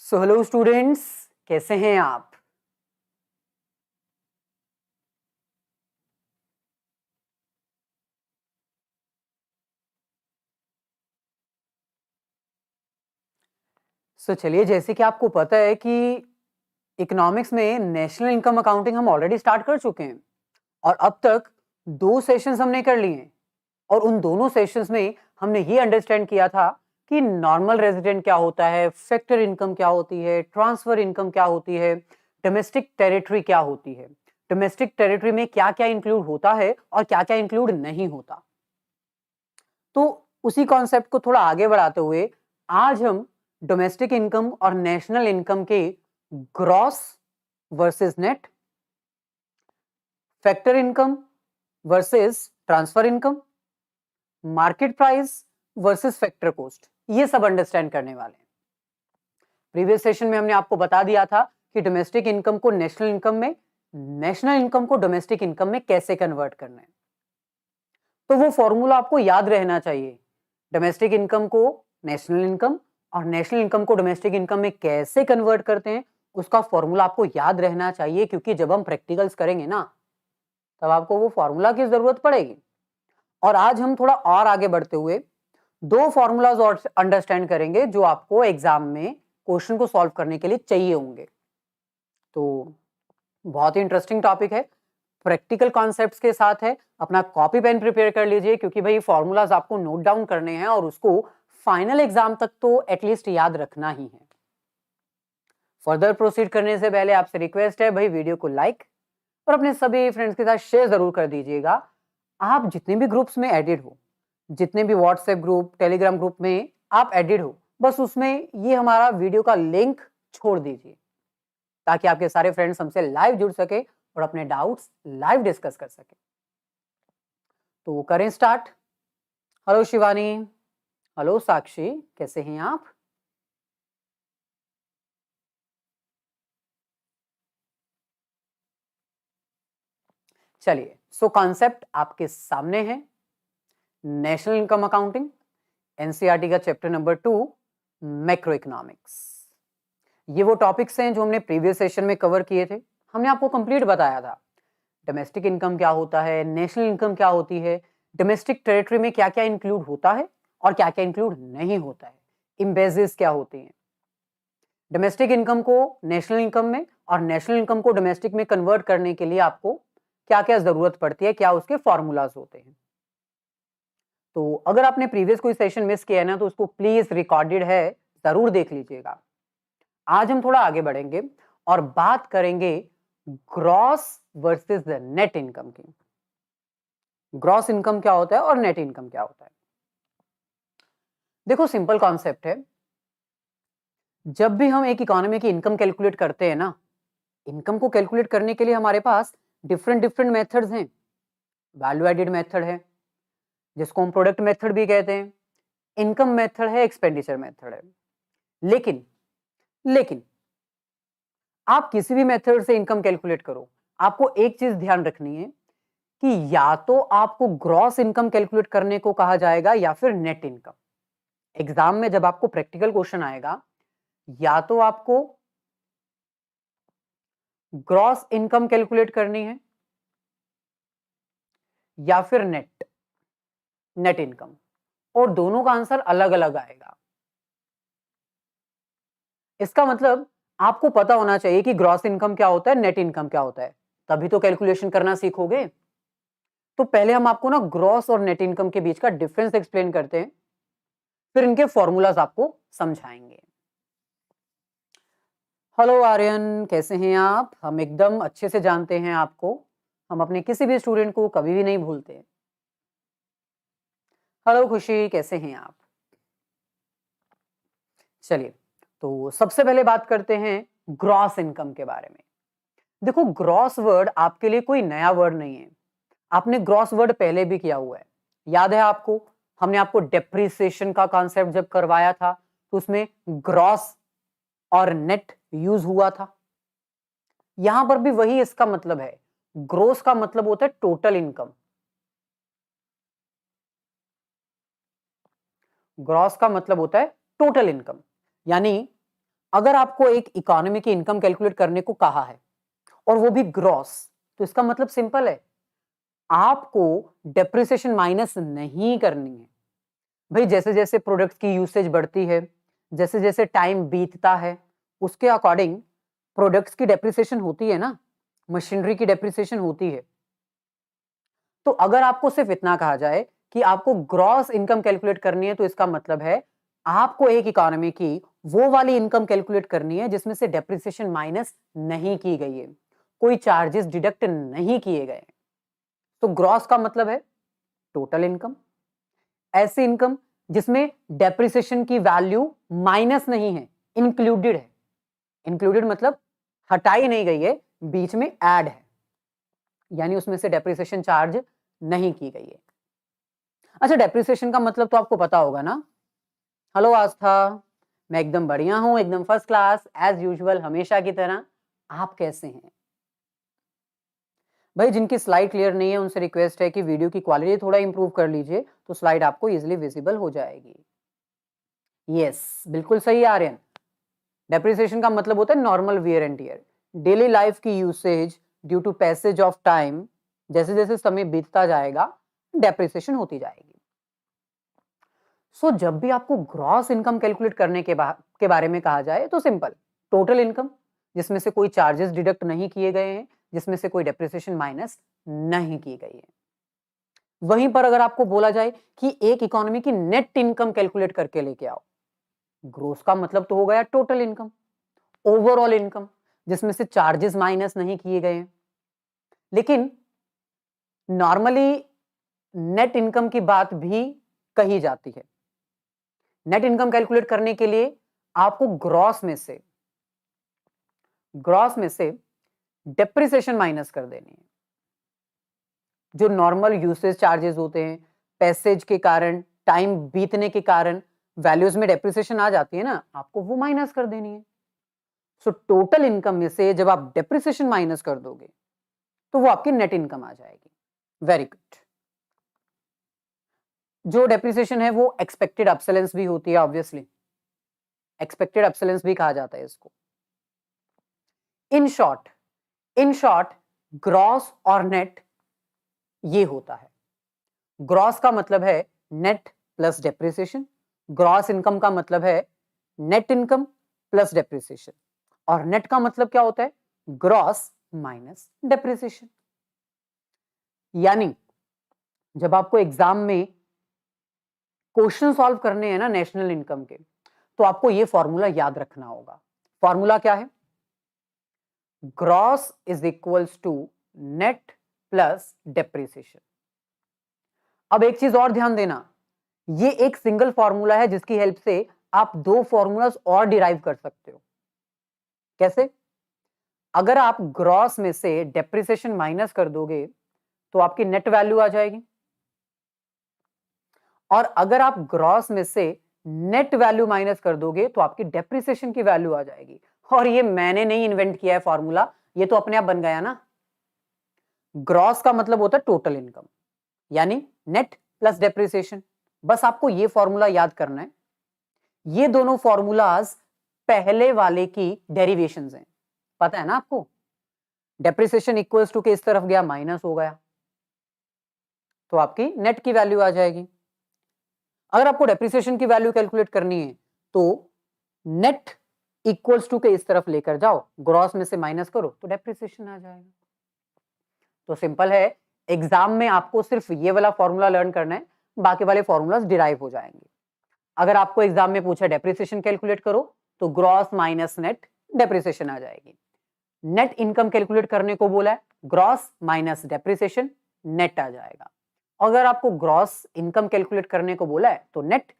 So hello students, कैसे हैं आप। चलिए, जैसे कि आपको पता है कि इकोनॉमिक्स में नेशनल इनकम अकाउंटिंग हम ऑलरेडी स्टार्ट कर चुके हैं और अब तक 2 सेशंस हमने कर लिए हैं। और उन दोनों सेशंस में हमने ये अंडरस्टैंड किया था कि नॉर्मल रेजिडेंट क्या होता है, फैक्टर इनकम क्या होती है, ट्रांसफर इनकम क्या होती है, डोमेस्टिक टेरिटरी क्या होती है, डोमेस्टिक टेरिटरी में क्या क्या इंक्लूड होता है और क्या क्या इंक्लूड नहीं होता। तो उसी कॉन्सेप्ट को थोड़ा आगे बढ़ाते हुए आज हम डोमेस्टिक इनकम और नेशनल इनकम के gross versus net, factor income versus transfer income, market price versus factor cost, ये सब अंडरस्टैंड करने वाले हैं। प्रीवियस सेशन में हमने आपको बता दिया था कि डोमेस्टिक इनकम को नेशनल इनकम में, नेशनल इनकम को डोमेस्टिक इनकम में कैसे कन्वर्ट करना है। तो वो फॉर्मूला आपको याद रहना चाहिए। डोमेस्टिक इनकम को नेशनल इनकम और नेशनल इनकम को डोमेस्टिक इनकम में कैसे कन्वर्ट करते हैं, उसका फॉर्मूला आपको याद रहना चाहिए, क्योंकि जब हम प्रैक्टिकल्स करेंगे ना, तब आपको वो फॉर्मूला की जरूरत पड़ेगी। और आज हम थोड़ा और आगे बढ़ते हुए 2 फॉर्मूलाज और अंडरस्टैंड करेंगे जो आपको एग्जाम में क्वेश्चन को सॉल्व करने के लिए चाहिए होंगे। तो बहुत ही इंटरेस्टिंग टॉपिक है, प्रैक्टिकल कॉन्सेप्ट्स के साथ है। अपना कॉपी पेन प्रिपेयर कर लीजिए, क्योंकि भाई फॉर्मूलाज आपको नोट डाउन करने हैं और उसको फाइनल एग्जाम तक तो एटलीस्ट याद रखना ही है। फर्दर प्रोसीड करने से पहले आपसे रिक्वेस्ट है, भाई वीडियो को लाइक और अपने सभी फ्रेंड्स के साथ शेयर जरूर कर दीजिएगा। आप जितने भी ग्रुप्स में एडिड हो, जितने भी व्हाट्सएप ग्रुप, टेलीग्राम ग्रुप में आप एडिड हो, बस उसमें ये हमारा वीडियो का लिंक छोड़ दीजिए, ताकि आपके सारे फ्रेंड्स हमसे लाइव जुड़ सके और अपने डाउट्स लाइव डिस्कस कर सके। तो करें स्टार्ट। हेलो शिवानी, हेलो साक्षी, कैसे हैं आप। चलिए, सो कॉन्सेप्ट आपके सामने है। नेशनल इनकम अकाउंटिंग, एनसीईआरटी का चैप्टर नंबर 2, मैक्रो इकोनॉमिक्स। ये वो टॉपिक्स हैं जो हमने प्रीवियस सेशन में कवर किए थे। हमने आपको कंप्लीट बताया था डोमेस्टिक इनकम क्या होता है, नेशनल इनकम क्या होती है, डोमेस्टिक टेरिटरी में क्या क्या इंक्लूड होता है और क्या क्या इंक्लूड नहीं होता है, इम्बेसिस क्या होती हैं, डोमेस्टिक इनकम को नेशनल इनकम में और नेशनल इनकम को डोमेस्टिक में कन्वर्ट करने के लिए आपको क्या क्या जरूरत पड़ती है, क्या उसके फॉर्मूलाज होते हैं। तो अगर आपने प्रीवियस कोई सेशन मिस किया है ना, तो उसको प्लीज रिकॉर्डेड है, जरूर देख लीजिएगा। आज हम थोड़ा आगे बढ़ेंगे और बात करेंगे ग्रॉस वर्सेस नेट इनकम की। ग्रॉस इनकम क्या होता है और नेट इनकम क्या होता है। देखो, सिंपल कॉन्सेप्ट है। जब भी हम एक इकोनॉमी की इनकम कैलकुलेट करते हैं ना, इनकम को कैलकुलेट करने के लिए हमारे पास डिफरेंट डिफरेंट मेथड्स हैं। वैल्यू एडेड मेथड है, जिसको हम प्रोडक्ट मेथड भी कहते हैं, इनकम मेथड है, एक्सपेंडिचर मेथड है। लेकिन लेकिन आप किसी भी मेथड से इनकम कैलकुलेट करो, आपको एक चीज ध्यान रखनी है कि या तो आपको ग्रॉस इनकम कैलकुलेट करने को कहा जाएगा या फिर नेट इनकम। एग्जाम में जब आपको प्रैक्टिकल क्वेश्चन आएगा, या तो आपको ग्रॉस इनकम कैलकुलेट करनी है या फिर नेट नेट इनकम, और दोनों का आंसर अलग अलग आएगा। इसका मतलब आपको पता होना चाहिए कि ग्रॉस इनकम क्या होता है, नेट इनकम क्या होता है, तभी तो कैलकुलेशन करना सीखोगे। तो पहले हम आपको ना ग्रॉस और नेट इनकम के बीच का डिफरेंस एक्सप्लेन करते हैं, फिर इनके फॉर्मूलाज आपको समझाएंगे। हेलो आर्यन, कैसे हैं आप। हम एकदम अच्छे से जानते हैं आपको, हम अपने किसी भी स्टूडेंट को कभी भी नहीं भूलते। हेलो खुशी, कैसे हैं आप। चलिए, तो सबसे पहले बात करते हैं ग्रॉस इनकम के बारे में। देखो, ग्रॉस वर्ड आपके लिए कोई नया वर्ड नहीं है, आपने ग्रॉस वर्ड पहले भी किया हुआ है। याद है आपको, हमने आपको डेप्रिसिएशन का कॉन्सेप्ट जब करवाया था, तो उसमें ग्रॉस और नेट यूज हुआ था। यहां पर भी वही इसका मतलब है। ग्रोस का मतलब होता है टोटल इनकम, ग्रॉस का मतलब होता है टोटल इनकम। यानी अगर आपको एक इकोनॉमी की इनकम कैलकुलेट करने को कहा है और वो भी ग्रॉस, तो इसका मतलब सिंपल है, आपको डेप्रिसिएशन माइनस नहीं करनी है। भाई जैसे जैसे प्रोडक्ट्स की यूसेज बढ़ती है, जैसे जैसे टाइम बीतता है, उसके अकॉर्डिंग प्रोडक्ट्स की डेप्रिसिएशन होती है ना, मशीनरी की डेप्रिसिएशन होती है। तो अगर आपको सिर्फ इतना कहा जाए कि आपको ग्रॉस इनकम कैलकुलेट करनी है, तो इसका मतलब है आपको एक इकोनॉमी की वो वाली इनकम कैलकुलेट करनी है जिसमें से डेप्रिसिएशन माइनस नहीं की गई है, कोई चार्जेस डिडक्ट नहीं किए गए। तो ग्रॉस का मतलब है टोटल इनकम, ऐसी इनकम जिसमें डेप्रिसिएशन की वैल्यू माइनस नहीं है, इंक्लूडेड है। इंक्लूडेड मतलब हटाई नहीं गई है, बीच में ऐड है, यानी उसमें से डेप्रिसिएशन चार्ज नहीं की गई है। अच्छा, डेप्रिसिएशन का मतलब तो आपको पता होगा ना। हेलो आस्था, मैं एकदम बढ़िया हूं, एकदम फर्स्ट क्लास एज यूजुअल, हमेशा की तरह। आप कैसे हैं भाई? जिनकी स्लाइड क्लियर नहीं है उनसे रिक्वेस्ट है कि वीडियो की क्वालिटी थोड़ा इंप्रूव कर लीजिए, तो स्लाइड आपको इजीली विजिबल हो जाएगी। यस, बिल्कुल सही आर्यन। डेप्रिसिएशन का मतलब होता है normal wear and tear, daily life की usage due to passage of time, जैसे जैसे समय बीतता जाएगा डेप्रिसिएशन होती जाएगी। सो जब भी आपको ग्रॉस इनकम कैलकुलेट करने के बारे में कहा जाए तो सिंपल, टोटल इनकम जिसमें से कोई चार्जेस डिडक्ट नहीं किए गए हैं, जिसमें से कोई डेप्रिसिएशन माइनस नहीं की गई है। वहीं पर अगर आपको बोला जाए कि एक इकोनॉमी की नेट इनकम कैलकुलेट करके लेके आओ, ग्रोस का मतलब तो हो गया टोटल इनकम, ओवरऑल इनकम जिसमें से चार्जेस माइनस नहीं किए गए हैं। लेकिन नॉर्मली नेट इनकम की बात भी कही जाती है। नेट इनकम कैलकुलेट करने के लिए आपको ग्रॉस में से डेप्रिसिएशन माइनस कर देनी है। जो नॉर्मल यूसेज चार्जेस होते हैं, पैसेज के कारण, टाइम बीतने के कारण वैल्यूज में डेप्रिसिएशन आ जाती है ना, आपको वो माइनस कर देनी है। सो टोटल इनकम में से जब आप डेप्रिसिएशन माइनस कर दोगे तो वो आपकी नेट इनकम आ जाएगी। Very good. जो डेप्रिसिएशन है वो एक्सपेक्टेड ऑब्सोलेंस भी होती है, ऑब्वियसली एक्सपेक्टेड ऑब्सोलेंस भी कहा जाता है इसको। इन शॉर्ट ग्रॉस और नेट ये होता है। ग्रॉस का मतलब है net plus depreciation, gross income का मतलब है नेट इनकम प्लस डेप्रिसिएशन, और नेट का मतलब क्या होता है? Gross minus depreciation. यानी जब आपको एग्जाम में क्वेश्चन सॉल्व करने हैं ना नेशनल इनकम के, तो आपको ये फॉर्मूला याद रखना होगा। फॉर्मूला क्या है? Gross is equals to net plus depreciation. अब एक चीज और ध्यान देना, ये एक सिंगल फॉर्मूला है जिसकी हेल्प से आप दो फॉर्मूलाज और डिराइव कर सकते हो। कैसे? अगर आप ग्रॉस में से डेप्रिसिएशन माइनस कर दोगे तो आपकी नेट वैल्यू आ जाएगी, और अगर आप ग्रॉस में से नेट वैल्यू माइनस कर दोगे तो आपकी डेप्रिसिएशन की वैल्यू आ जाएगी। और ये मैंने नहीं इन्वेंट किया है फॉर्मूला, ये तो अपने आप बन गया ना। ग्रॉस का मतलब होता है टोटल इनकम, यानी नेट प्लस डेप्रिसिएशन। बस आपको ये फॉर्मूला याद करना है। ये दोनों फॉर्मूलाज पहले वाले की डेरिवेशंस हैं, पता है ना आपको। डेप्रिसिएशन इक्वल्स टू के इस तरफ गया, माइनस हो गया, तो आपकी नेट की वैल्यू आ जाएगी। अगर आपको डेप्रिसिएशन की वैल्यू कैलकुलेट करनी है तो नेट इक्वल्स टू के इस तरफ लेकर जाओ, ग्रॉस में से माइनस करो तो डेप्रिसिएशन आ जाएगा। तो सिंपल है, एग्जाम में आपको सिर्फ ये वाला फॉर्मूला लर्न करना है, बाकी वाले फॉर्मूलाज डिराइव हो जाएंगे। अगर आपको एग्जाम में पूछा डेप्रिसिएशन कैलकुलेट करो तो ग्रॉस माइनस नेट डेप्रिसिएशन आ जाएगी। नेट इनकम कैलकुलेट करने को बोला है, ग्रॉस माइनस डेप्रिसिएशन नेट आ जाएगा। अगर आपको ग्रॉस इनकम कैलकुलेट करने को बोला है तो net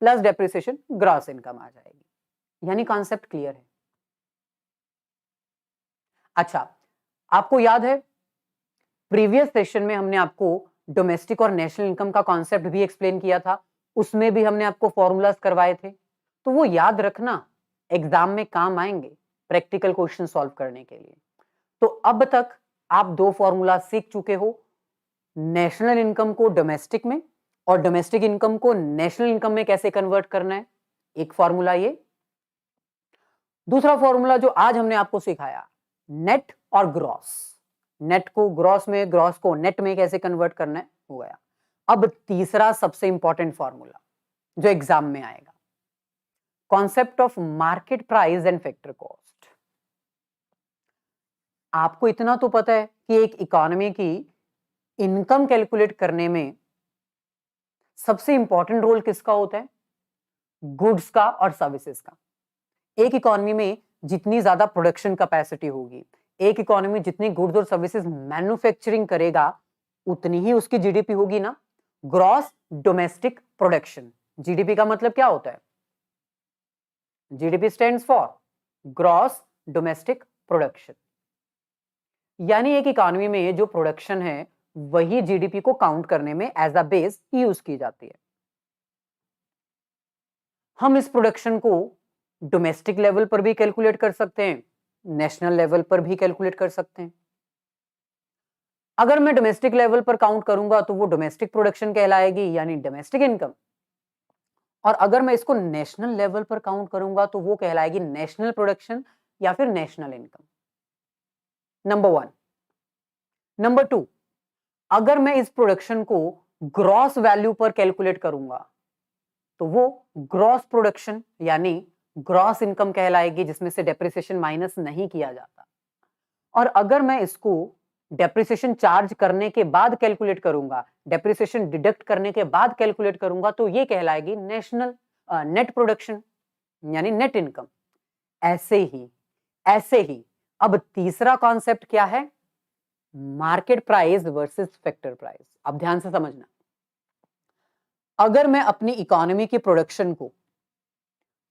plus depreciation gross income आ जाएगी। यानी कॉन्सेप्ट क्लियर है। अच्छा, आपको याद है प्रीवियस सेशन में हमने आपको डोमेस्टिक और नेशनल इनकम का कॉन्सेप्ट भी एक्सप्लेन किया था, उसमें भी हमने आपको फॉर्मूलाज करवाए थे, तो वो याद रखना, एग्जाम में काम आएंगे प्रैक्टिकल क्वेश्चन सॉल्व करने के लिए। तो अब तक आप दो फॉर्मूला सीख चुके हो, नेशनल इनकम को डोमेस्टिक में और डोमेस्टिक इनकम को नेशनल इनकम में कैसे कन्वर्ट करना है। एक फॉर्मूला ये, दूसरा फॉर्मूला जो आज हमने आपको सिखाया, नेट और ग्रॉस, नेट को ग्रॉस में, ग्रॉस को नेट में कैसे कन्वर्ट करना है, हो गया। अब तीसरा सबसे इंपॉर्टेंट फॉर्मूला जो एग्जाम में आएगा, concept of market price and factor cost. आपको इतना तो पता है कि एक इकोनॉमी की इनकम कैलकुलेट करने में सबसे इंपॉर्टेंट रोल किसका होता है, गुड्स का और सर्विसेज का। एक इकोनॉमी में जितनी ज्यादा प्रोडक्शन कैपेसिटी होगी, एक इकोनॉमी जितनी गुड्स और सर्विसेज मैन्युफैक्चरिंग करेगा, उतनी ही उसकी जीडीपी होगी ना। ग्रॉस डोमेस्टिक प्रोडक्शन, जीडीपी का मतलब क्या होता है, GDP stands for gross domestic production. यानी एक इकोनॉमी में जो प्रोडक्शन है वही जीडीपी को काउंट करने में एज अ बेस यूज की जाती है। हम इस प्रोडक्शन को डोमेस्टिक लेवल पर भी कैलकुलेट कर सकते हैं, नेशनल लेवल पर भी कैलकुलेट कर सकते हैं। अगर मैं डोमेस्टिक लेवल पर काउंट करूंगा तो वो डोमेस्टिक प्रोडक्शन कहलाएगी, यानी डोमेस्टिक इनकम। और अगर मैं इसको नेशनल लेवल पर काउंट करूंगा तो वो कहलाएगी नेशनल प्रोडक्शन या फिर नेशनल इनकम। नंबर 1। नंबर 2, अगर मैं इस प्रोडक्शन को ग्रॉस वैल्यू पर कैलकुलेट करूंगा तो वो ग्रॉस प्रोडक्शन यानी ग्रॉस इनकम कहलाएगी, जिसमें से डेप्रिसिएशन माइनस नहीं किया जाता। और अगर मैं इसको डेप्रिसिएशन चार्ज करने के बाद कैलकुलेट करूंगा, डेप्रिसिएशन डिडक्ट करने के बाद कैलकुलेट करूंगा, तो ये कहलाएगी नेशनल नेट प्रोडक्शन यानी नेट इनकम। ऐसे ही अब तीसरा कॉन्सेप्ट क्या है, market price versus factor price. अब ध्यान से समझना, अगर मैं अपनी इकोनॉमी की प्रोडक्शन को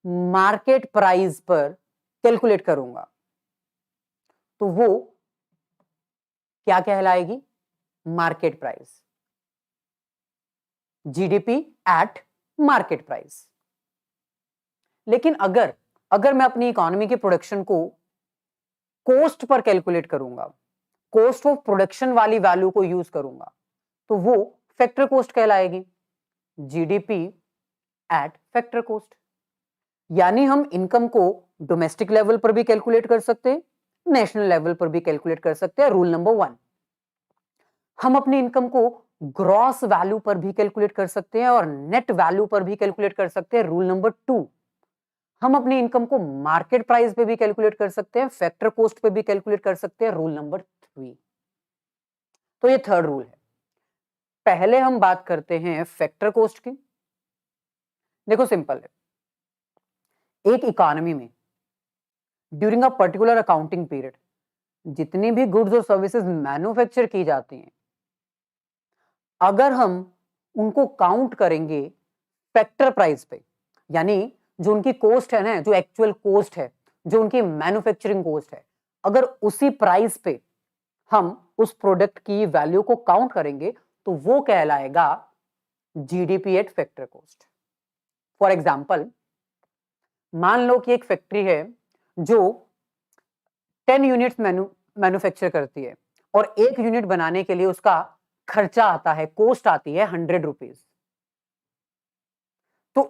मार्केट प्राइस पर कैलकुलेट करूंगा तो वो क्या कहलाएगी, market price, GDP at market price. लेकिन अगर मैं अपनी इकोनॉमी की प्रोडक्शन को कॉस्ट पर कैलकुलेट करूंगा, कॉस्ट ऑफ प्रोडक्शन वाली वैल्यू को यूज करूंगा, तो वो फैक्टर कॉस्ट कहलाएगी, जीडीपी एट फैक्टर कॉस्ट। यानी हम इनकम को डोमेस्टिक लेवल पर भी कैलकुलेट कर सकते हैं, नेशनल लेवल पर भी कैलकुलेट कर सकते हैं। रूल नंबर 1, हम अपनी इनकम को ग्रॉस वैल्यू पर भी कैलकुलेट कर सकते हैं और नेट वैल्यू पर भी कैलकुलेट कर सकते हैं। रूल नंबर 2, हम अपनी इनकम को मार्केट प्राइस पे भी कैलकुलेट कर सकते हैं, फैक्टर कॉस्ट पे भी कैलकुलेट कर सकते हैं। Rule number 3। तो ये थर्ड रूल है। पहले हम बात करते हैं फैक्टर कॉस्ट की। देखो सिंपल है, एक इकोनॉमी में during a particular accounting period जितनी भी गुड्स और सर्विसेज मैन्युफैक्चर की जाती हैं, अगर हम उनको काउंट करेंगे फैक्टर प्राइस पे, यानी जो उनकी कॉस्ट है ना, जो एक्चुअल कॉस्ट है, जो उनकी मैन्युफैक्चरिंग कॉस्ट है, अगर उसी प्राइस पे हम उस प्रोडक्ट की वैल्यू को काउंट करेंगे तो वो कहलाएगा GDP at factor cost. For example, मान लो कि एक फैक्ट्री है जो 10 यूनिट्स मैन्युफैक्चर करती है और एक यूनिट बनाने के लिए उसका खर्चा आता है, कॉस्ट आती है 100 रुपीज। तो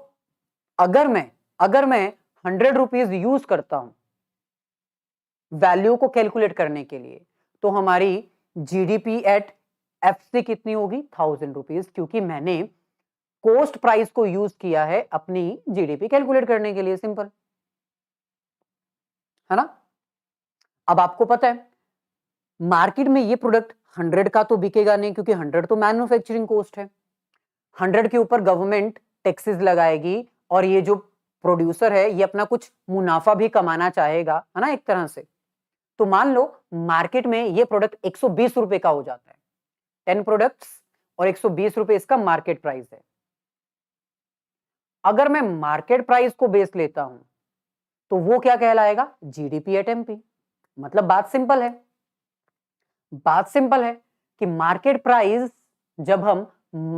अगर मैं 100 रुपीज यूज करता हूं वैल्यू को कैलकुलेट करने के लिए, तो हमारी जीडीपी एट एफसी कितनी होगी, 1000 रुपीज, क्योंकि मैंने कॉस्ट प्राइस को यूज किया है अपनी जीडीपी कैलकुलेट करने के लिए। सिंपल है ना। अब आपको पता है मार्केट में ये प्रोडक्ट 100 का तो बिकेगा नहीं, क्योंकि 100 तो मैन्युफैक्चरिंग कॉस्ट है। 100 के ऊपर गवर्नमेंट टैक्सेस लगाएगी और ये जो प्रोड्यूसर है ये अपना कुछ मुनाफा भी कमाना चाहेगा, है ना, एक तरह से। तो मान लो मार्केट में ये प्रोडक्ट 120 रुपए का हो जाता है, 10 प्रोडक्ट्स और 120 रुपए इसका मार्केट प्राइस है। अगर मैं मार्केट प्राइस को बेस लेता हूं तो वो क्या कहलाएगा, जीडीपी एट एमपी। मतलब बात सिंपल है कि मार्केट प्राइस जब हम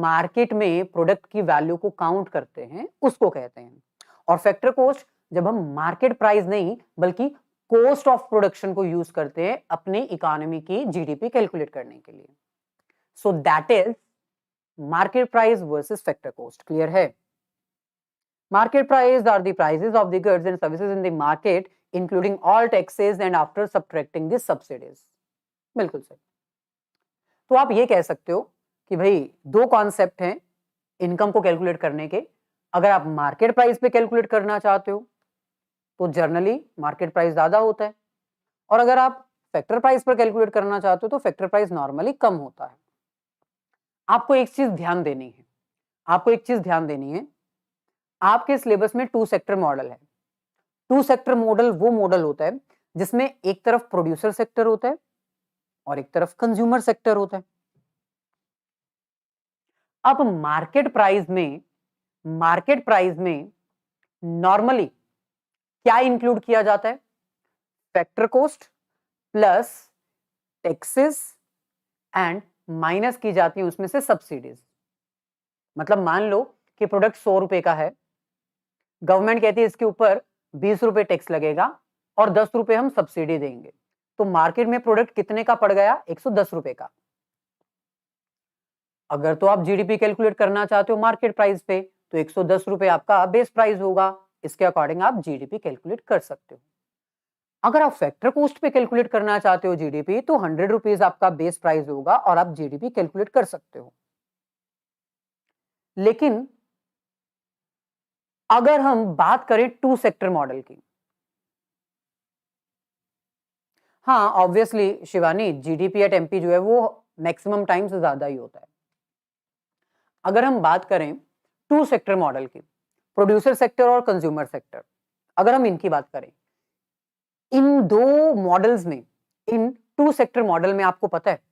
मार्केट में प्रोडक्ट की वैल्यू को काउंट करते हैं उसको कहते हैं, और फैक्टर कॉस्ट जब हम मार्केट प्राइस नहीं बल्कि कॉस्ट ऑफ प्रोडक्शन को यूज करते हैं अपनी इकोनॉमी की जीडीपी कैलकुलेट करने के लिए। So that is market price versus factor cost. Clear है। Market price are the prices of the goods and services in the market including all taxes and after subtracting the subsidies. बिल्कुल सही। तो आप ये कह सकते हो कि भाई दो कॉन्सेप्ट हैं इनकम को कैलकुलेट करने के। अगर आप मार्केट प्राइस पे कैलकुलेट करना चाहते हो तो जनरली मार्केट प्राइस ज्यादा होता है, और अगर आप फैक्टर प्राइस पर कैलकुलेट करना चाहते हो तो फैक्टर प्राइस नॉर्मली कम होता है। आपको एक चीज ध्यान देनी है, आपको एक चीज ध्यान देनी है, आपके सिलेबस में टू सेक्टर मॉडल है। टू सेक्टर मॉडल वो मॉडल होता है जिसमें एक तरफ प्रोड्यूसर सेक्टर होता है और एक तरफ कंज्यूमर सेक्टर होता है। अब मार्केट प्राइस में नॉर्मली क्या इंक्लूड किया जाता है? Factor cost plus taxes and minus की जाती है उसमें से सब्सिडीज। मतलब मान लो कि प्रोडक्ट 100 रुपए का है, गवर्नमेंट कहती है इसके ऊपर 20 रुपए टैक्स लगेगा और 10 रुपए हम सब्सिडी देंगे, तो मार्केट में प्रोडक्ट कितने का पड़ गया? 110 रुपए का। अगर तो आप जीडीपी कैलकुलेट करना चाहते हो मार्केट प्राइस पे तो 110 रुपए आपका बेस प्राइस होगा, इसके अकॉर्डिंग आप जीडीपी कैलकुलेट कर सकते हो। अगर आप फैक्टर कॉस्ट पे कैलकुलेट करना चाहते हो जीडीपी तो 100 रुपीज आपका बेस प्राइस होगा और आप जीडीपी कैलकुलेट कर सकते हो। लेकिन अगर हम बात करें टू सेक्टर मॉडल की, हाँ obviously Shivani GDP at MP जो है वो मैक्सिमम टाइम से ज्यादा ही होता है। अगर हम बात करें टू सेक्टर मॉडल की, प्रोड्यूसर सेक्टर और कंज्यूमर सेक्टर, अगर हम इनकी बात करें, इन दो मॉडल्स में, इन टू सेक्टर मॉडल में आपको पता है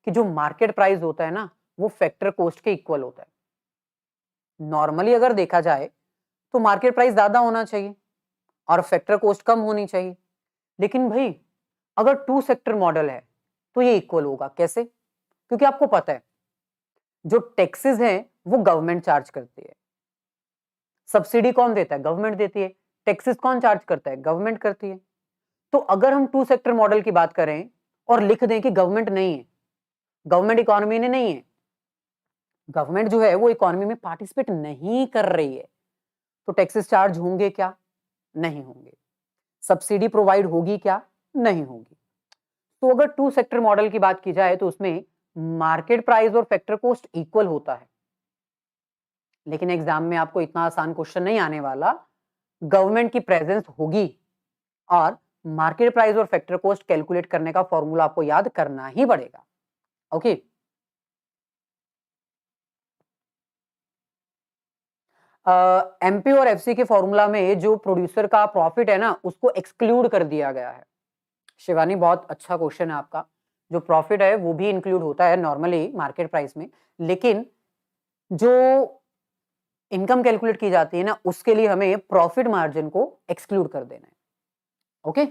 कि जो मार्केट प्राइस होता है ना वो फैक्टर कॉस्ट के इक्वल होता है। नॉर्मली अगर देखा जाए तो मार्केट प्राइस ज्यादा होना चाहिए और फैक्टर कॉस्ट कम होनी चाहिए, लेकिन भाई अगर टू सेक्टर मॉडल है तो ये इक्वल होगा। कैसे? क्योंकि आपको पता है जो टैक्सेस हैं वो गवर्नमेंट चार्ज करती है, सब्सिडी कौन देता है? गवर्नमेंट देती है। टैक्सेस कौन चार्ज करता है? गवर्नमेंट करती है। तो अगर हम टू सेक्टर मॉडल की बात करें और लिख दें कि गवर्नमेंट नहीं है, गवर्नमेंट इकोनॉमी में नहीं है, गवर्नमेंट जो है वो इकोनॉमी में पार्टिसिपेट नहीं कर रही है, तो टैक्सेस चार्ज होंगे क्या? नहीं होंगे। सब्सिडी प्रोवाइड होगी क्या? नहीं होगी। तो अगर टू सेक्टर मॉडल की बात की जाए तो उसमें मार्केट प्राइस और फैक्टर कॉस्ट इक्वल होता है, लेकिन एग्जाम में आपको इतना आसान क्वेश्चन नहीं आने वाला। गवर्नमेंट की प्रेजेंस होगी और मार्केट प्राइस और फैक्टर कॉस्ट कैलकुलेट करने का फॉर्मूला आपको याद करना ही पड़ेगा। ओके एमपी और एफसी के फॉर्मूला में जो प्रोड्यूसर का प्रॉफिट है ना उसको एक्सक्लूड कर दिया गया है। शिवानी बहुत अच्छा क्वेश्चन है आपका। जो प्रॉफिट है वो भी इंक्लूड होता है नॉर्मली मार्केट प्राइस में, लेकिन जो इनकम कैलकुलेट की जाती है ना उसके लिए हमें प्रॉफिट मार्जिन को एक्सक्लूड कर देना है। ओके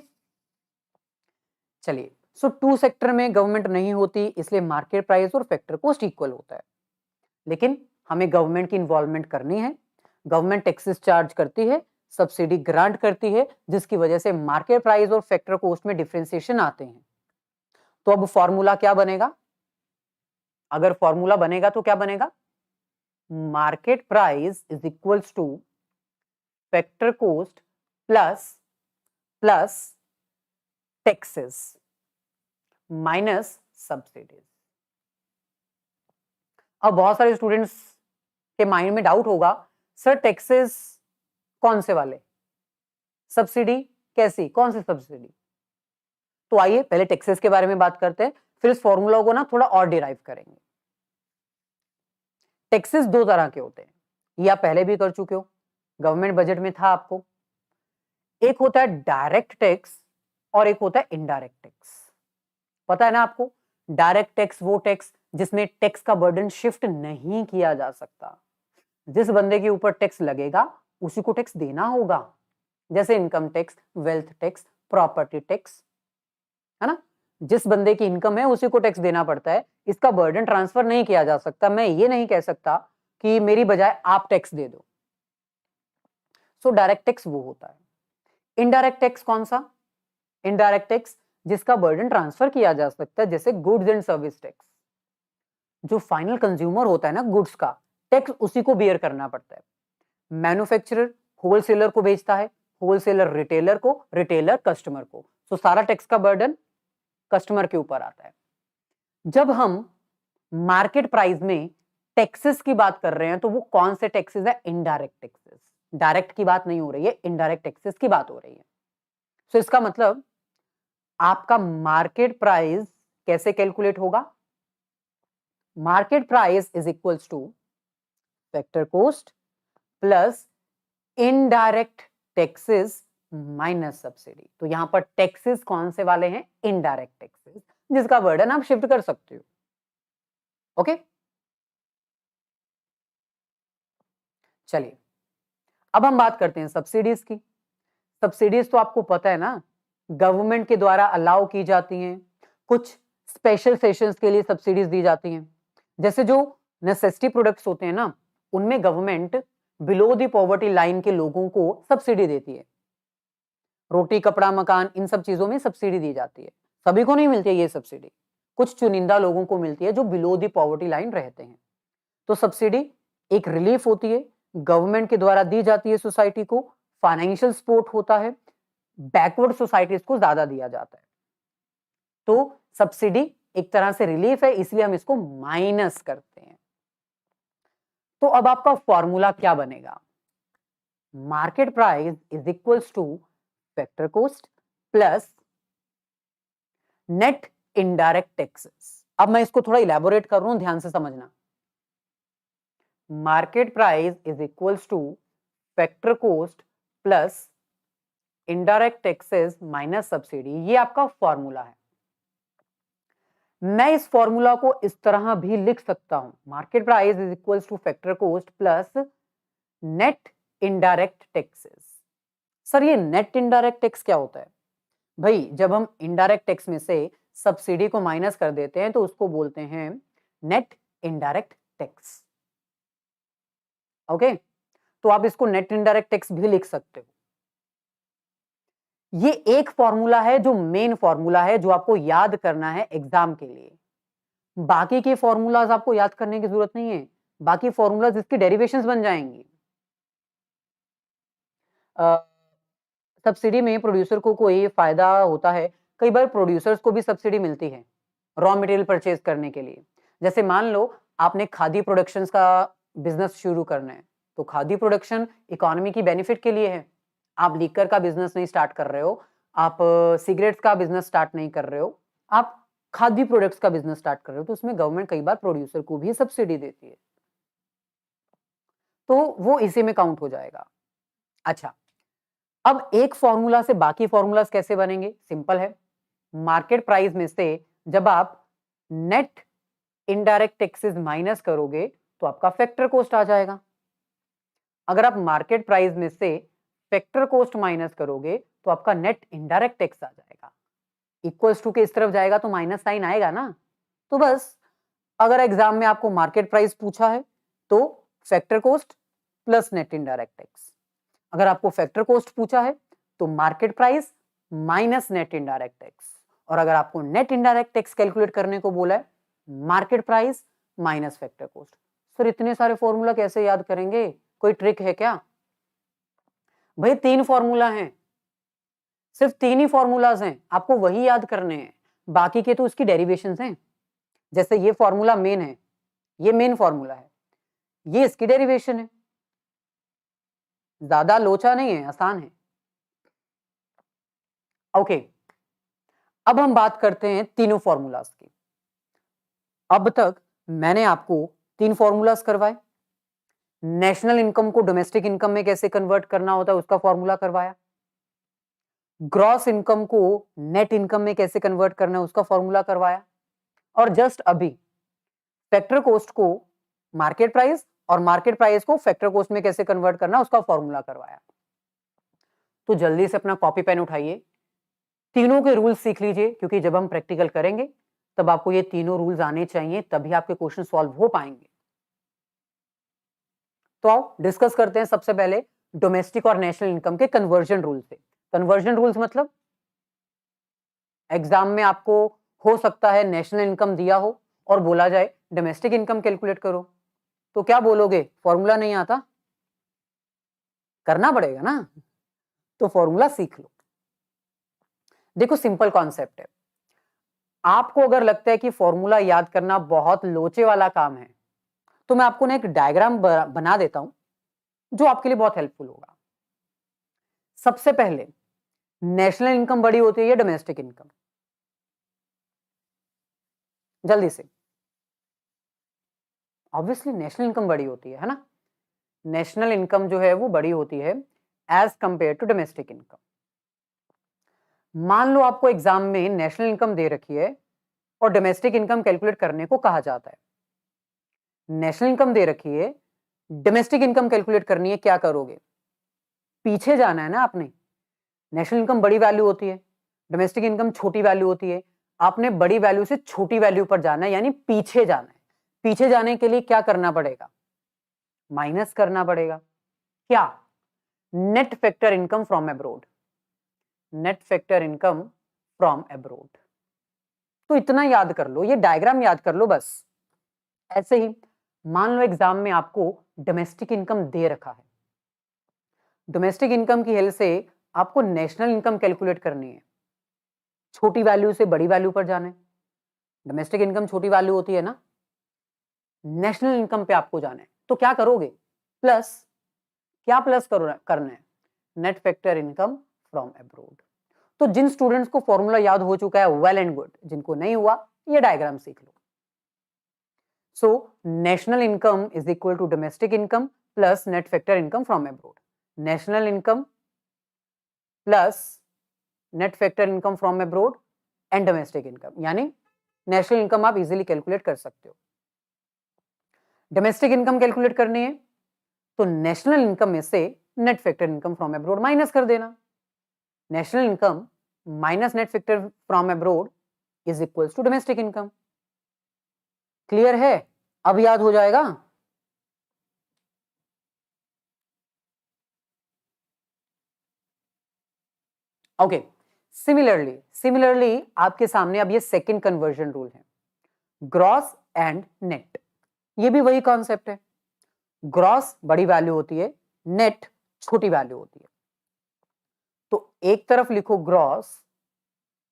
चलिए, सो टू सेक्टर में गवर्नमेंट नहीं होती इसलिए मार्केट प्राइस और फैक्टर कॉस्ट इक्वल होता है, लेकिन हमें गवर्नमेंट की इन्वॉल्वमेंट करनी है। गवर्नमेंट टैक्सेस चार्ज करती है, सब्सिडी ग्रांट करती है, जिसकी वजह से मार्केट प्राइस और फैक्टर कॉस्ट में डिफरेंशिएशन आते हैं। तो अब फॉर्मूला क्या बनेगा? अगर फॉर्मूला बनेगा तो क्या बनेगा? Market price is equals two factor cost plus plus taxes minus subsidies. अब बहुत सारे स्टूडेंट्स के माइंड में डाउट होगा, सर टैक्सेस कौन से वाले, सब्सिडी कैसी, कौन सी सब्सिडी? तो आइए पहले टैक्सेस के बारे में बात करते हैं, फिर इस फॉर्मूला को ना थोड़ा और डिराइव करेंगे। टैक्सेस दो तरह के होते हैं, ये आप पहले भी कर चुके हो, गवर्नमेंट बजट में था आपको। एक होता है डायरेक्ट टैक्स और एक होता है इनडायरेक्ट टैक्स। पता है ना आपको? डायरेक्ट टैक्स वो टैक्स जिसमें टैक्स का बर्डन शिफ्ट नहीं किया जा सकता, जिस बंदे के ऊपर टैक्स लगेगा उसी को टैक्स देना होगा, जैसे income tax, wealth tax, property tax, है ना? जिस बंदे की इनकम है उसी को टैक्स देना पड़ता है, इसका बर्डन ट्रांसफर नहीं किया जा सकता। मैं ये नहीं कह सकता कि मेरी बजाय आप टैक्स दे दो। सो डायरेक्ट टैक्स वो होता है। इनडायरेक्ट टैक्स कौन सा? इनडायरेक्ट टैक्स जिसका बर्डन ट्रांसफर किया जा सकता है, जैसे गुड्स एंड सर्विस टैक्स। जो फाइनल कंज्यूमर होता है ना गुड्स का, टैक्स उसी को बियर करना पड़ता है। मैन्युफैक्चरर होलसेलर को बेचता है, होलसेलर रिटेलर को, रिटेलर कस्टमर को। तो सारा टैक्स का बर्डन कस्टमर के ऊपर आता है। जब हम मार्केट प्राइस में टैक्सेस की बात कर रहे हैं तो वो कौन से टैक्सेस है? Indirect taxes. डायरेक्ट की बात नहीं हो रही है, इनडायरेक्ट टैक्सेस की बात हो रही है। तो इसका मतलब आपका मार्केट प्राइस कैसे कैलकुलेट होगा? Market price is equals two factor cost plus indirect taxes minus subsidy. तो यहां पर टैक्सेस कौन से वाले हैं? इनडायरेक्ट टैक्सेस, जिसका बर्डन आप शिफ्ट कर सकते हो। ओके, चलिए अब हम बात करते हैं सब्सिडीज की। सब्सिडीज तो आपको पता है ना, गवर्नमेंट के द्वारा अलाउ की जाती हैं। कुछ स्पेशल सेशंस के लिए सब्सिडीज दी जाती हैं। जैसे जो नेसेसिटी प्रोडक्ट्स होते हैं ना, उनमें government below the poverty line के लोगों को सब्सिडी देती है। रोटी, कपड़ा, मकान, इन सब चीजों में सब्सिडी दी जाती है। सभी को नहीं मिलती है ये सब्सिडी, कुछ चुनिंदा लोगों को मिलती है जो बिलो द पॉवर्टी लाइन रहते हैं। तो सब्सिडी एक रिलीफ होती है, गवर्नमेंट के द्वारा दी जाती है सोसाइटी को, फाइनेंशियल सपोर्ट होता है, बैकवर्ड सोसाइटीज को ज्यादा दिया जाता है। तो सब्सिडी एक तरह से रिलीफ है, इसलिए हम इसको माइनस करते हैं। तो अब आपका फॉर्मूला क्या बनेगा? Market price is equals two factor cost plus net indirect taxes. अब मैं इसको थोड़ा इलैबोरेट कर रहा हूं, ध्यान से समझना। Market price is equals two factor cost plus indirect taxes minus subsidy, ये आपका फॉर्मूला है। मैं इस फॉर्मूला को इस तरह भी लिख सकता हूं, market price is equals two factor cost plus net indirect taxes. Sir ये नेट इनडायरेक्ट टैक्स क्या होता है? भाई जब हम इनडायरेक्ट टैक्स में से सब्सिडी को माइनस कर देते हैं तो उसको बोलते हैं नेट इनडायरेक्ट टैक्स। ओके, तो आप इसको नेट इनडायरेक्ट टैक्स भी लिख सकते हो। ये एक फॉर्मूला है जो मेन फॉर्मूला है, जो आपको याद करना है एग्जाम के लिए। बाकी के फॉर्मूलाज आपको याद करने की जरूरत नहीं है, बाकी फॉर्मूलाज इसकी डेरिवेशंस बन जाएंगी। सब्सिडी में प्रोड्यूसर को कोई फायदा होता है, कई बार प्रोड्यूसर्स को भी सब्सिडी मिलती है रॉ मटेरियल परचेज करने के लिए। जैसे मान लो आपने खादी प्रोडक्शंस का बिजनेस शुरू करना है, तो खादी प्रोडक्शन इकोनॉमी की बेनिफिट के लिए है। आप लीकर का बिजनेस नहीं स्टार्ट कर रहे हो, आप सिगरेट्स का बिजनेस स्टार्ट नहीं कर रहे हो, आप खादी प्रोडक्ट्स का बिजनेस स्टार्ट कर रहे हो, तो उसमें गवर्नमेंट कई बार प्रोड्यूसर को भी सब्सिडी देती है, तो वो इसी में काउंट हो जाएगा। अच्छा, अब एक फॉर्मूला से बाकी फॉर्मूलास कैसे बनेंगे? सिंपल है, मार्केट प्राइस में से जब आप नेट इनडायरेक्ट टैक्सेस माइनस करोगे तो आपका फैक्टर कॉस्ट आ जाएगा। अगर आप मार्केट प्राइस में से फैक्टर कॉस्ट माइनस करोगे तो आपका नेट इनडायरेक्ट टैक्स आ जाएगा। इक्वल्स टू के इस तरफ जाएगा तो माइनस साइन आएगा ना। तो बस अगर एग्जाम में आपको मार्केट प्राइस पूछा है तो factor cost plus net indirect tax, अगर आपको फैक्टर कॉस्ट पूछा है तो market price minus net indirect tax, और अगर आपको नेट इनडायरेक्ट टैक्स कैलकुलेट करने को बोला है market price minus factor cost. Sir इतने सारे फॉर्मूला कैसे याद करेंगे, कोई ट्रिक है क्या? भाई 3 फॉर्मूला हैं, सिर्फ 3 ही फॉर्मूलाज हैं, आपको वही याद करने हैं, बाकी के तो उसकी डेरिवेशंस हैं। जैसे ये फॉर्मूला मेन है, ये मेन फॉर्मूला है, ये इसकी डेरिवेशन है, ज्यादा लोचा नहीं है, आसान है। ओके, अब हम बात करते हैं तीनों फॉर्मूलाज की। अब तक मैंने आपको 3 फॉर्मूलाज करवाए, नेशनल इनकम को डोमेस्टिक इनकम में कैसे कन्वर्ट करना होता है उसका फॉर्मूला करवाया, ग्रॉस इनकम को नेट इनकम में कैसे कन्वर्ट करना है उसका फॉर्मूला करवाया, और जस्ट अभी फैक्टर कॉस्ट को मार्केट प्राइस और मार्केट प्राइस को फैक्टर कॉस्ट में कैसे कन्वर्ट करना उसका फॉर्मूला करवाया। तो जल्दी से अपना कॉपी पेन उठाइए, तीनों के रूल्स सीख लीजिए, क्योंकि जब हम प्रैक्टिकल करेंगे तब आपको ये तीनों रूल्स आने चाहिए, तभी आपके क्वेश्चन सॉल्व हो पाएंगे। तो आओ डिस्कस करते हैं सबसे पहले डोमेस्टिक और नेशनल इनकम के कन्वर्जन रूल से। कन्वर्जन रूल्स मतलब एग्जाम में आपको हो सकता है नेशनल इनकम दिया हो और बोला जाए डोमेस्टिक इनकम कैलकुलेट करो, तो क्या बोलोगे? फॉर्मूला नहीं आता, करना पड़ेगा ना। तो फॉर्मूला सीख लो। देखो सिंपल कॉन्सेप्ट है। आपको अगर लगता है कि फॉर्मूला याद करना बहुत लोचे वाला काम है, तो मैं आपको ना एक डायग्राम बना देता हूं जो आपके लिए बहुत हेल्पफुल होगा। सबसे पहले नेशनल इनकम बड़ी होती है या डोमेस्टिक इनकम? जल्दी से। ऑब्वियसली नेशनल इनकम बड़ी होती है ना? नेशनल इनकम जो है वो बड़ी होती है as compare to domestic income. मान लो आपको एग्जाम में नेशनल इनकम दे रखी है और डोमेस्टिक इनकम कैलकुलेट करने को कहा जाता है। नेशनल इनकम दे रखी है, डोमेस्टिक इनकम कैलकुलेट करनी है, क्या करोगे? पीछे जाना है ना आपने। नेशनल इनकम बड़ी वैल्यू होती है, डोमेस्टिक इनकम छोटी वैल्यू होती है। आपने बड़ी वैल्यू से छोटी वैल्यू पर जाना है, यानी पीछे जाना है। पीछे जाने के लिए क्या करना पड़ेगा? माइनस करना पड़ेगा। क्या? Net factor income from abroad. Net factor income from abroad. तो इतना याद कर लो, ये डायग्राम याद कर लो बस। ऐसे ही मान लो एग्जाम में आपको डोमेस्टिक इनकम दे रखा है। डोमेस्टिक इनकम की हेल्प से आपको नेशनल इनकम कैलकुलेट करनी है। छोटी वैल्यू से बड़ी वैल्यू पर जाना है। डोमेस्टिक इनकम छोटी वैल्यू होती है ना, नेशनल इनकम पे आपको जाना है। तो क्या करोगे? प्लस। क्या प्लस करना है? Net factor income from abroad. तो जिन स्टूडेंट्स को फॉर्मूला याद हो चुका है वेल एंड गुड, जिनको नहीं हुआ ये डायग्राम सीख लो। So national income is equal to domestic income plus net factor income from abroad. National income plus net factor income from abroad and domestic income, यानी नेशनल इनकम आप easily calculate कर सकते हो। डोमेस्टिक इनकम कैलकुलेट करनी है तो national income में से net factor income from abroad minus कर देना। National income minus net factor from abroad is equals to domestic income. Clear है? अब याद हो जाएगा। ओके, सिमिलरली आपके सामने अब ये सेकंड कन्वर्जन रूल है, ग्रॉस एंड नेट। ये भी वही कॉन्सेप्ट है। ग्रॉस बड़ी वैल्यू होती है, नेट छोटी वैल्यू होती है। तो एक तरफ लिखो ग्रॉस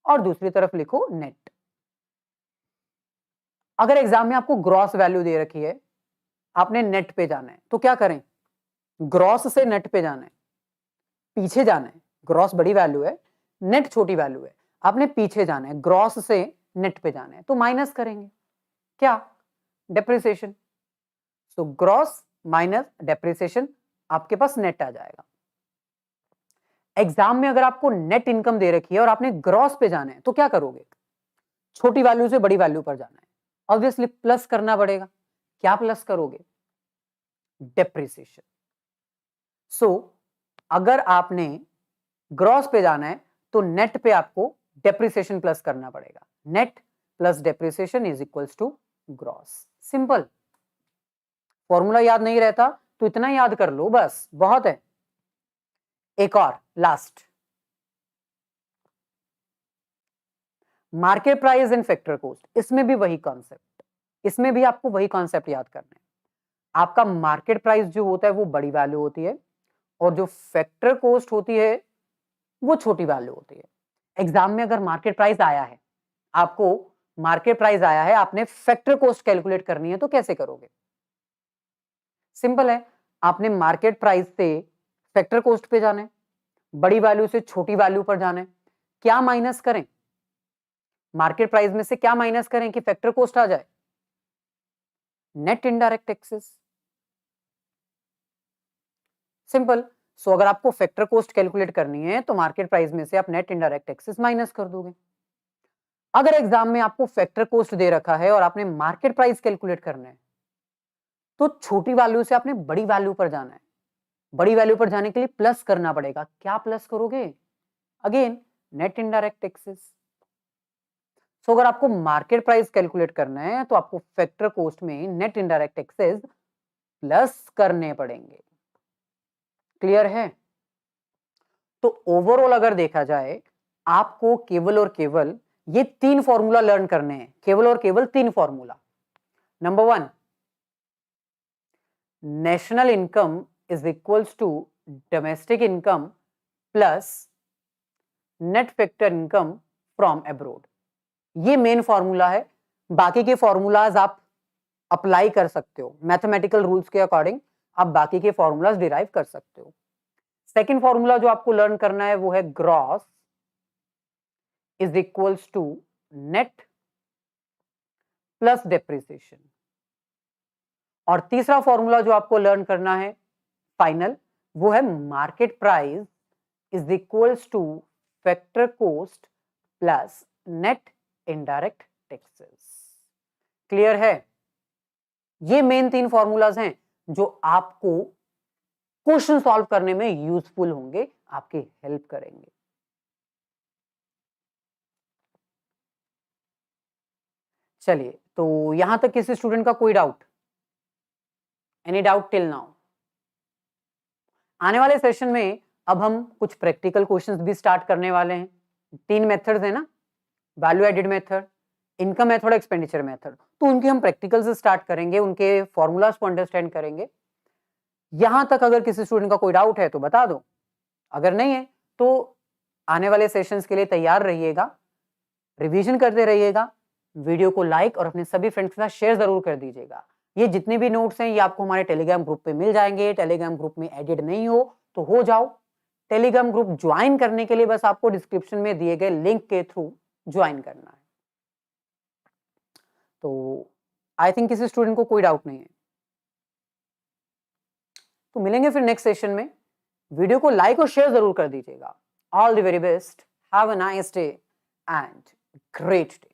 और दूसरी तरफ लिखो नेट। अगर एग्जाम में आपको ग्रॉस वैल्यू दे रखी है, आपने नेट पे जाना है, तो क्या करें? ग्रॉस से नेट पे जाना है, पीछे जाना है। ग्रॉस बड़ी वैल्यू है, नेट छोटी वैल्यू है, आपने पीछे जाना है, ग्रॉस से नेट पे जाना है, तो माइनस करेंगे। क्या? Depreciation. So gross minus depreciation, आपके पास नेट आ जाएगा। एग्जाम में अगर आपको नेट इनकम दे रखी है और आपने ग्रॉस पे जाना है, तो क्या करोगे? छोटी वैल्यू से बड़ी वैल्यू पर जाना है, ऑब्वियसली प्लस करना पड़ेगा। क्या प्लस करोगे? डेप्रिसिएशन। सो अगर आपने ग्रॉस पे जाना है तो नेट पे आपको डेप्रिसिएशन प्लस करना पड़ेगा। Net plus depreciation is equals to gross. Simple. Formula याद नहीं रहता तो इतना याद कर लो बस, बहुत है। एक और last, market price and factor cost. इसमें भी वही कॉन्सेप्ट, इसमें भी आपको वही कॉन्सेप्ट याद करना है। आपका मार्केट प्राइस जो होता है वो बड़ी वैल्यू होती है और जो फैक्टर कॉस्ट होती है वो छोटी वैल्यू होती है। एग्जाम में अगर मार्केट प्राइस आया है, आपको मार्केट प्राइस आया है, आपने फैक्टर कॉस्ट कैलकुलेट करनी है, तो कैसे करोगे? सिंपल है, आपने मार्केट प्राइस से फैक्टर कॉस्ट पे जाना है, बड़ी वैल्यू से छोटी वैल्यू पर जाना है। क्या माइनस करें? मार्केट प्राइस में से क्या माइनस करें कि फैक्टर कॉस्ट आ जाए? Net indirect taxes. सिंपल। सो अगर आपको फैक्टर कॉस्ट कैलकुलेट करनी है तो मार्केट प्राइस में से आप नेट इनडायरेक्ट टैक्सेस माइनस कर दोगे। अगर एग्जाम में आपको फैक्टर कॉस्ट दे रखा है और आपने मार्केट प्राइस कैलकुलेट करना है, तो छोटी वैल्यू से आपने बड़ी वैल्यू पर जाना है। बड़ी वैल्यू पर जाने के लिए प्लस करना पड़ेगा। क्या प्लस करोगे? Again net indirect taxes. So अगर आपको मार्केट प्राइस कैलकुलेट करना है तो आपको फैक्टर कॉस्ट में नेट इनडायरेक्ट टैक्सेस प्लस करने पड़ेंगे। क्लियर है? तो ओवरऑल अगर देखा जाए, आपको केवल और केवल ये तीन फॉर्मूला लर्न करने हैं, केवल और केवल तीन formula. Number 1, national income is equals to domestic income plus net factor income from abroad. ये मेन फॉर्मूला है, बाकी के फॉर्मूलाज आप अप्लाई कर सकते हो, मैथमेटिकल रूल्स के अकॉर्डिंग आप बाकी के फॉर्मूलाज डिराइव कर सकते हो। सेकेंड फॉर्मूला जो आपको लर्न करना है वो है gross is equals to net plus depreciation. और तीसरा फॉर्मूला जो आपको लर्न करना है फाइनल, वो है market price is equals two factor cost plus net indirect taxes. Clear है? ये मेन 3 फॉर्मूलाज हैं जो आपको क्वेश्चन सॉल्व करने में यूजफुल होंगे, आपकी हेल्प करेंगे। चलिए, तो यहां तक किसी स्टूडेंट का कोई doubt? Any doubt till now? आने वाले सेशन में अब हम कुछ प्रैक्टिकल क्वेश्चंस भी स्टार्ट करने वाले हैं। 3 मेथड्स है ना, value added method, income method, expenditure method, तो उनके हम प्रैक्टिकल से स्टार्ट करेंगे, उनके फॉर्मूलाज को अंडरस्टैंड करेंगे। यहां तक अगर किसी स्टूडेंट का कोई डाउट है तो बता दो, अगर नहीं है तो आने वाले सेशंस के लिए तैयार रहिएगा, रिवीजन करते रहिएगा, वीडियो को लाइक और अपने सभी फ्रेंड्स के साथ शेयर जरूर कर दीजिएगा। ये जितने भी नोट्स हैं ये आपको हमारे टेलीग्राम ग्रुप पे मिल जाएंगे। टेलीग्राम ग्रुप में एडेड नहीं हो तो हो जाओ। टेलीग्राम ग्रुप ज्वाइन करने के लिए बस आपको डिस्क्रिप्शन में दिए गए लिंक के थ्रू ज्वाइन करना है। तो आई थिंक किसी स्टूडेंट को कोई डाउट नहीं है, तो मिलेंगे फिर नेक्स्ट सेशन में। वीडियो को लाइक और शेयर जरूर कर दीजिएगा। All the very best, have a nice day and great day.